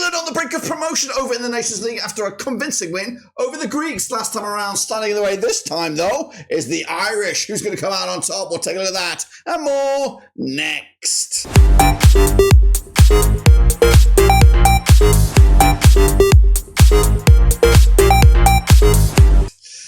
England on the brink of promotion over in the Nations League after a convincing win over the Greeks last time around. Standing in the way this time, though, is the Irish. Who's going to come out on top? We'll take a look at that and more next.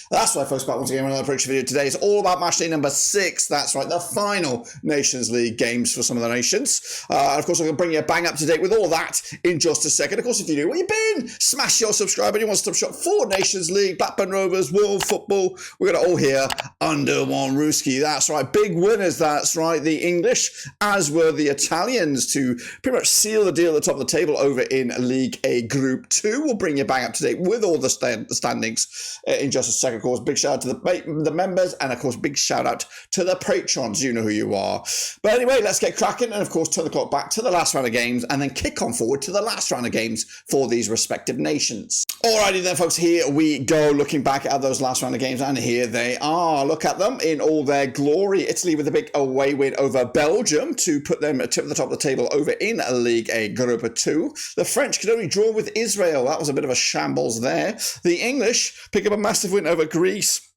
That's right, folks, back once again with another prediction video. Today is all about match day number 6. That's right, the final Nations League games for some of the nations. Of course, I'm going to bring you bang up to date with all that in just a second. Of course, if you do, where you been? Smash your subscribe and you want to stop shop for Nations League, Blackburn Rovers, World Football. We've got it all here under one rooski. That's right, big winners. That's right, the English, as were the Italians, to pretty much seal the deal at the top of the table over in League A Group 2. We'll bring you bang up to date with all the standings in just a second. Of course, big shout out to the members, and of course, big shout out to the patrons. You know who you are. But anyway, let's get cracking, and of course, turn the clock back to the last round of games, and then kick on forward to the last round of games for these respective nations. Alrighty then, folks, here we go, looking back at those last round of games, and here they are. Look at them in all their glory. Italy with a big away win over Belgium to put them at the top of the table over in League A Group 2. The French could only draw with Israel. That was a bit of a shambles there. The English pick up a massive win over Greece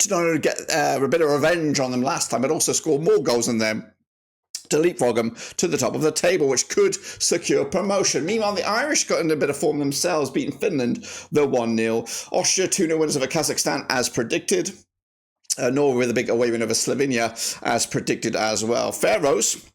to not only get a bit of revenge on them last time, but also score more goals than them to leapfrog them to the top of the table, which could secure promotion. Meanwhile, the Irish got in a bit of form themselves, beating Finland the 1-0. Austria 2-0 winners over Kazakhstan as predicted. Norway with a big away win over Slovenia as predicted as well. Faroes,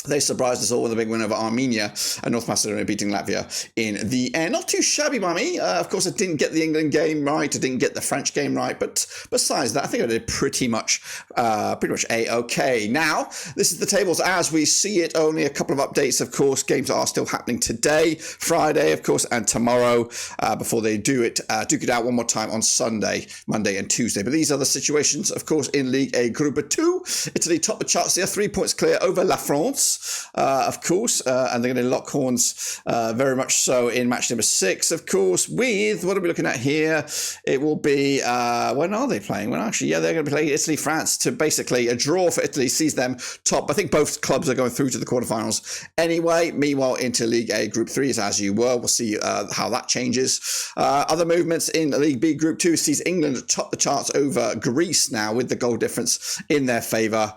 they surprised us all with a big win over Armenia, and North Macedonia beating Latvia in the end. Not too shabby by me. Of course, I didn't get the England game right. I didn't get the French game right. But besides that, I think I did pretty much A-okay. Now, this is the tables as we see it. Only a couple of updates, of course. Games are still happening today, Friday, of course, and tomorrow before they duke it out one more time on Sunday, Monday, and Tuesday. But these are the situations, of course, in League A Group 2. Italy top the charts there, 3 points clear over La France. Of course, and they're going to lock horns very much so in match number 6, of course, with, what are we looking at here? It will be, when are they playing? Well, actually, yeah, they're going to be playing Italy-France to basically a draw for Italy sees them top. I think both clubs are going through to the quarterfinals anyway. Meanwhile, into League A Group 3 is as you were. We'll see how that changes. Other movements in League B Group 2 sees England top the charts over Greece now with the goal difference in their favour,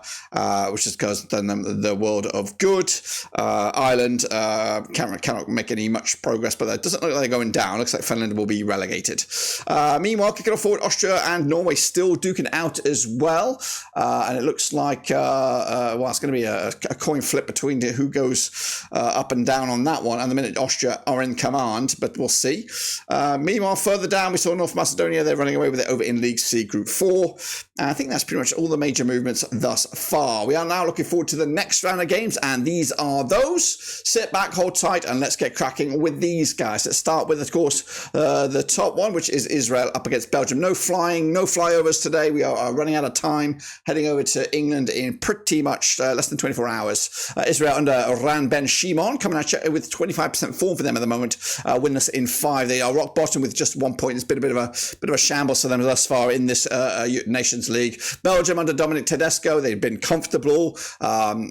which has done them the world of good. Ireland cannot make any much progress, but that doesn't look like they're going down. Looks like Finland will be relegated. Meanwhile, kicking off forward, Austria and Norway still duking out as well, and it looks like well, it's going to be a coin flip between who goes up and down on that one. And the minute Austria are in command, but we'll see. Meanwhile, further down, we saw North Macedonia. They're running away with it over in League C Group 4. And I think that's pretty much all the major movements thus far. We are now looking forward to the next round of games, and these are those. Sit back, hold tight, and let's get cracking with these guys. Let's start with, of course, the top one, which is Israel up against Belgium. No flying, no flyovers today. We are running out of time, heading over to England in pretty much less than 24 hours. Israel under Ran Ben Shimon, coming at you with 25% form for them at the moment, winless in 5. They are rock bottom with just 1 point. It's been a bit of a shambles for them thus far in this Nations League. Belgium under Dominic Tedesco, they've been comfortable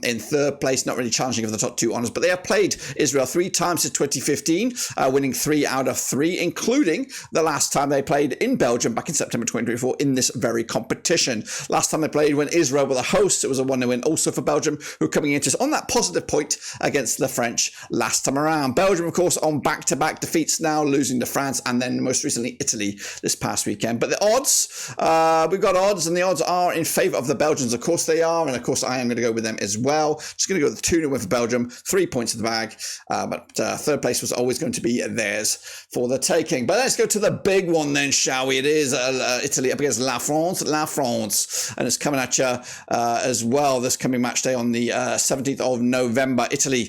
in third place, not really challenging for the top 2 honours, but they have played Israel 3 times since 2015, winning 3 out of 3, including the last time they played in Belgium back in September 2024 in this very competition. Last time they played when Israel were the hosts, it was a 1-0 win also for Belgium, who are coming into on that positive point against the French last time around. Belgium, of course, on back-to-back defeats now, losing to France and then most recently Italy this past weekend. But the odds, we've got odds, and the odds are in favour of the Belgians. Of course they are, and of course I am going to go with them as well. Just going to go with the 2-0 win for Belgium, 3 points in the bag, but third place was always going to be theirs for the taking. But let's go to the big one then, shall we? It is Italy up against La France, and it's coming at you as well this coming match day on the 17th of November. Italy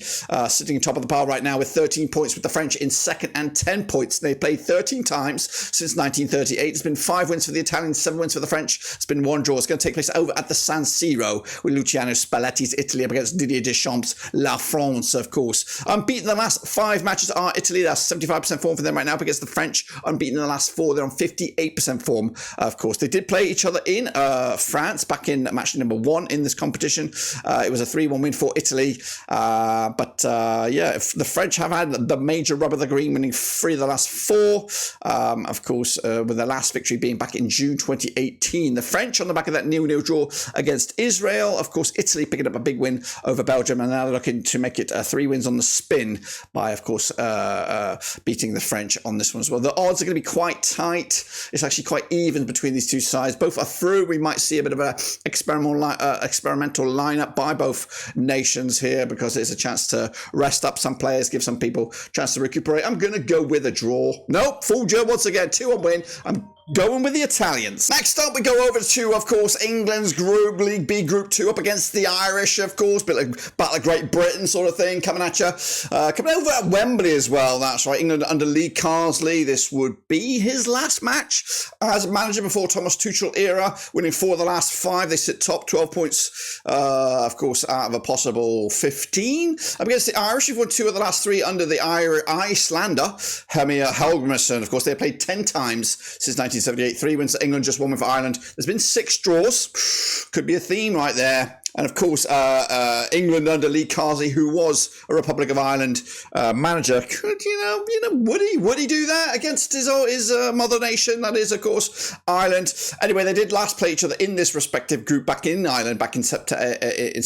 sitting on top of the pile right now with 13 points, with the French in second and 10 points. They played 13 times since 1938. It's been 5 wins for the Italians, 7 wins for the French. It's been 1 draw. It's going to take place over at the San Siro with Luciano Spalletti's Italy up against Didier Didier Deschamps' La France, of course. Unbeaten the last 5 matches are Italy. That's 75% form for them right now against the French. Unbeaten in the last 4. They're on 58% form, of course. They did play each other in France back in match number 1 in this competition. It was a 3-1 win for Italy. But the French have had the major rub of the green, winning 3 of the last 4. Of course, with their last victory being back in June 2018. The French on the back of that 0-0 draw against Israel. Of course, Italy picking up a big win over Belgium, and now they're looking to make it 3 wins on the spin by, of course, beating the French on this one as well. The odds are going to be quite tight. It's actually quite even between these two sides. Both are through. We might see a bit of an experimental lineup by both nations here, because there's a chance to rest up some players, give some people a chance to recuperate. I'm going to go with a draw. Nope, fooled you once again. 2-1 win. I'm going with the Italians. Next up, we go over to, of course, England's group, League B, Group 2, up against the Irish, of course, bit like Battle of Great Britain sort of thing, coming at you. Coming over at Wembley as well, that's right. England under Lee Carsley. This would be his last match as manager before Thomas Tuchel era, winning 4 of the last 5. They sit top, 12 points, of course, out of a possible 15. Up against the Irish, who've won 2 of the last 3 under the Icelander, Hemir Helgmarsson. Of course, they've played 10 times since 1978. 3 wins for England, just 1 win for Ireland. There's been 6 draws. Could be a theme right there. And of course, England under Lee Carsley, who was a Republic of Ireland manager, could would he do that against his mother nation? That is, of course, Ireland. Anyway, they did last play each other in this respective group back in Ireland back in September. It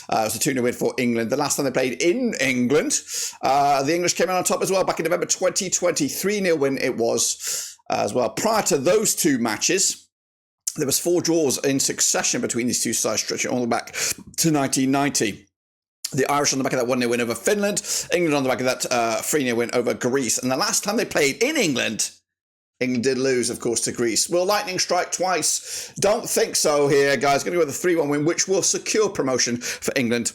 was a 2-0 win for England. The last time they played in England, the English came out on top as well back in November 2020. 3-0 win it was as well. Prior to those 2 matches, there was 4 draws in succession between these two sides, stretching all the way back to 1990. The Irish on the back of that 1-0 win over Finland. England on the back of that 3-0 win over Greece. And the last time they played in England, England did lose, of course, to Greece. Will lightning strike twice? Don't think so here, guys. Going to go with a 3-1 win, which will secure promotion for England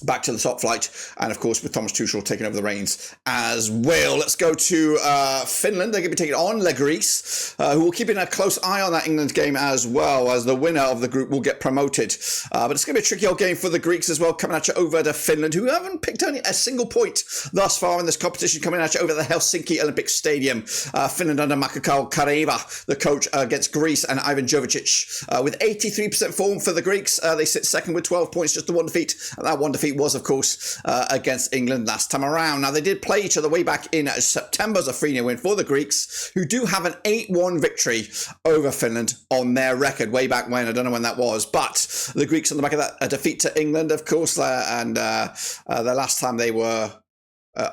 back to the top flight, and of course with Thomas Tuchel taking over the reins as well. Let's go to Finland. They're going to be taking on Greece, who will keep in a close eye on that England game as well, as the winner of the group will get promoted. But it's going to be a tricky old game for the Greeks as well, coming at you over to Finland, who haven't picked only a single point thus far in this competition, coming at you over the Helsinki Olympic Stadium. Finland under Makakal Kareva, the coach, against Greece and Ivan Jovicic. With 83% form for the Greeks, they sit second with 12 points, just the 1 defeat, and that 1 defeat was, of course, against England last time around. Now, they did play each other way back in September as a 3-0 win for the Greeks, who do have an 8-1 victory over Finland on their record way back when. I don't know when that was, but the Greeks on the back of that, a defeat to England, of course, and the last time they were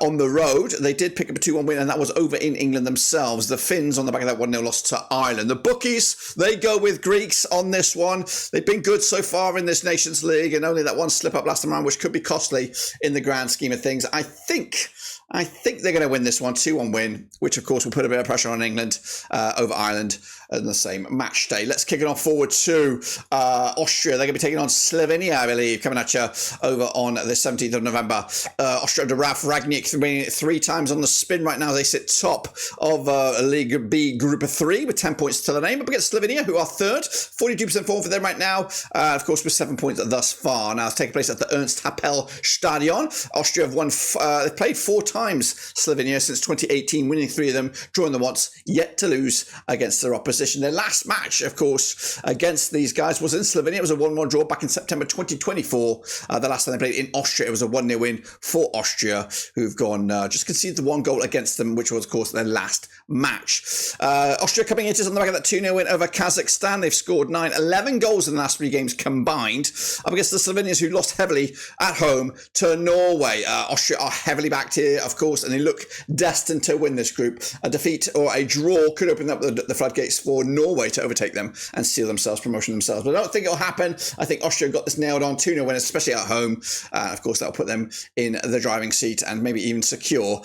on the road, they did pick up a 2-1 win, and that was over in England themselves. The Finns on the back of that 1-0 loss to Ireland. The bookies, they go with Greeks on this one. They've been good so far in this Nations League, and only that 1 slip up last time around, which could be costly in the grand scheme of things. I think they're going to win this one, 2-1 win, which of course will put a bit of pressure on England over Ireland in the same match day. Let's kick it off forward to Austria. They're going to be taking on Slovenia, I believe, coming at you over on the 17th of November. Austria under Ralf Rangnick, winning it 3 times on the spin right now. They sit top of League B Group of 3 with 10 points to the name, up against Slovenia, who are third, 42% form for them right now, of course, with 7 points thus far. Now, it's taking place at the Ernst Happel Stadion. Austria have won, they've played 4 times Slovenia since 2018, winning 3 of them, drawing them once, yet to lose against their opposition. Their last match, of course, against these guys was in Slovenia. It was a 1-1 draw back in September 2024. The last time they played in Austria, it was a 1-0 win for Austria, who've gone just conceded the 1 goal against them, which was, of course, their last match. Austria coming into on the back of that 2-0 win over Kazakhstan. They've scored 11 goals in the last 3 games combined, up against the Slovenians, who lost heavily at home to Norway. Austria are heavily backed here, of course, and they look destined to win this group. A defeat or a draw could open up the floodgates for Norway to overtake them and seal themselves promotion themselves. But I don't think it'll happen. I think Austria got this nailed on, 2-0 win, especially at home. Of course, that'll put them in the driving seat and maybe even secure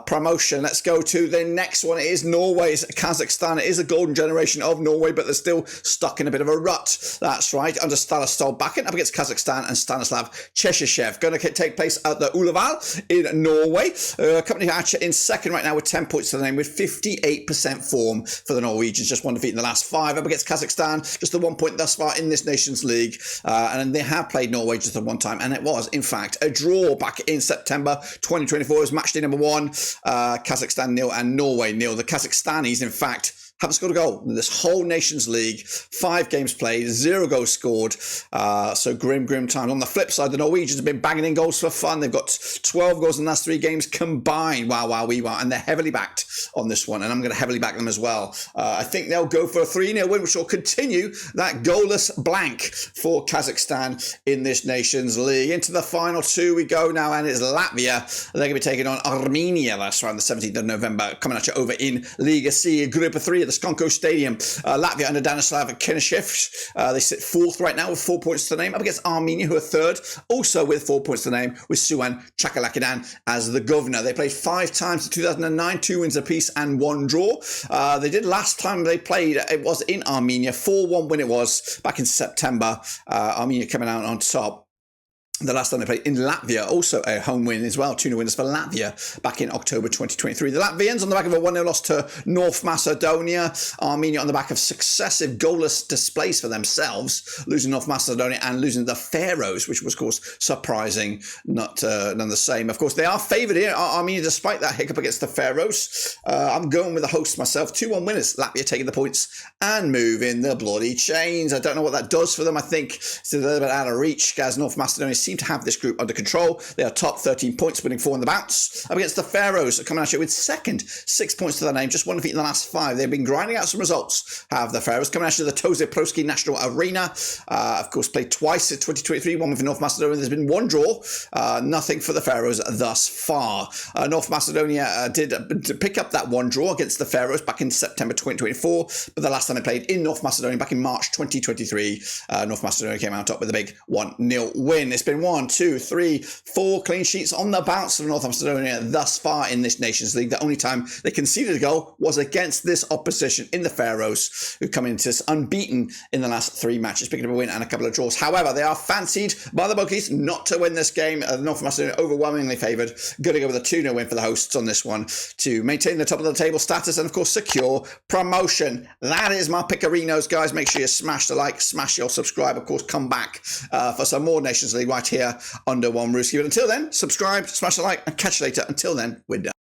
promotion. Let's go to the next one. It is Norway's Kazakhstan. It is a golden generation of Norway, but they're still stuck in a bit of a rut. That's right. Under Stanislav Bakken up against Kazakhstan and Stanislav Cheshyshev. Going to take place at the Ullevål in Norway. Company Hatcher in second right now with 10 points to the name, with 58% form for the Norwegians. Just one defeat in the last 5. Up against Kazakhstan, just the 1 point thus far in this Nations League. And they have played Norway just the one time, and it was, in fact, a draw back in September 2024. It was match day number 1. Kazakhstan 0 and Norway 0. The Kazakhstanis, in fact, haven't scored a goal in this whole Nations League. 5 games played, 0 goals scored. So grim times. On the flip side, the Norwegians have been banging in goals for fun. They've got 12 goals in the last 3 games combined. Wow. And they're heavily backed on this one, and I'm going to heavily back them as well. I think they'll go for a 3-0 win, which will continue that goalless blank for Kazakhstan in this Nations League. Into the final 2 we go now, and it's Latvia. They're going to be taking on Armenia. That's around the 17th of November, coming at you over in Liga C, Group of 3 at the Skonko Stadium. Latvia under Danislav Kinishevich. They sit 4th right now with 4 points to the name, up against Armenia, who are 3rd, also with 4 points to the name, with Suan Chakalakidan as the governor. They played 5 times in 2009, 2 wins apiece and 1 draw. They did last time they played, it was in Armenia, 4-1 win it was back in September. Armenia coming out on top. The last time they played in Latvia, also a home win as well, 2-0 winners for Latvia back in October 2023. The Latvians on the back of a 1-0 loss to North Macedonia. Armenia on the back of successive goalless displays for themselves, losing North Macedonia and losing the Faroes, which was, of course, surprising, none the same. Of course, they are favoured here, Armenia, despite that hiccup against the Faroes. I'm going with the hosts myself. 2-1 winners. Latvia taking the points and moving the bloody chains. I don't know what that does for them. I think it's a little bit out of reach, as North Macedonia seem to have this group under control. They are top, 13 points, winning 4 on the bounce. Up against the Faroes, coming at you with 2nd, 6 points to their name, just 1 defeat in the last 5. They've been grinding out some results, have the Faroes. Coming at you the Toze Proski National Arena. Of course, played twice in 2023, 1 with North Macedonia. There's been 1 draw, nothing for the Faroes thus far. North Macedonia did pick up that 1 draw against the Faroes back in September 2024, but the last time they played in North Macedonia back in March 2023, North Macedonia came out top with a big 1-0 win. It's been 1, 2, 3, 4 clean sheets on the bounce of North Macedonia thus far in this Nations League. The only time they conceded a goal was against this opposition in the Faroes, who come into this unbeaten in the last 3 matches, picking up a win and a couple of draws. However, they are fancied by the bookies not to win this game. North Macedonia overwhelmingly favoured. Going to go with a 2-0 win for the hosts on this one to maintain the top of the table status and, of course, secure promotion. That is my pickerinos, guys. Make sure you smash the like, smash your subscribe. Of course, come back for some more Nations League right here under one Ruski. But until then, subscribe, smash the like, and catch you later. Until then, we're done.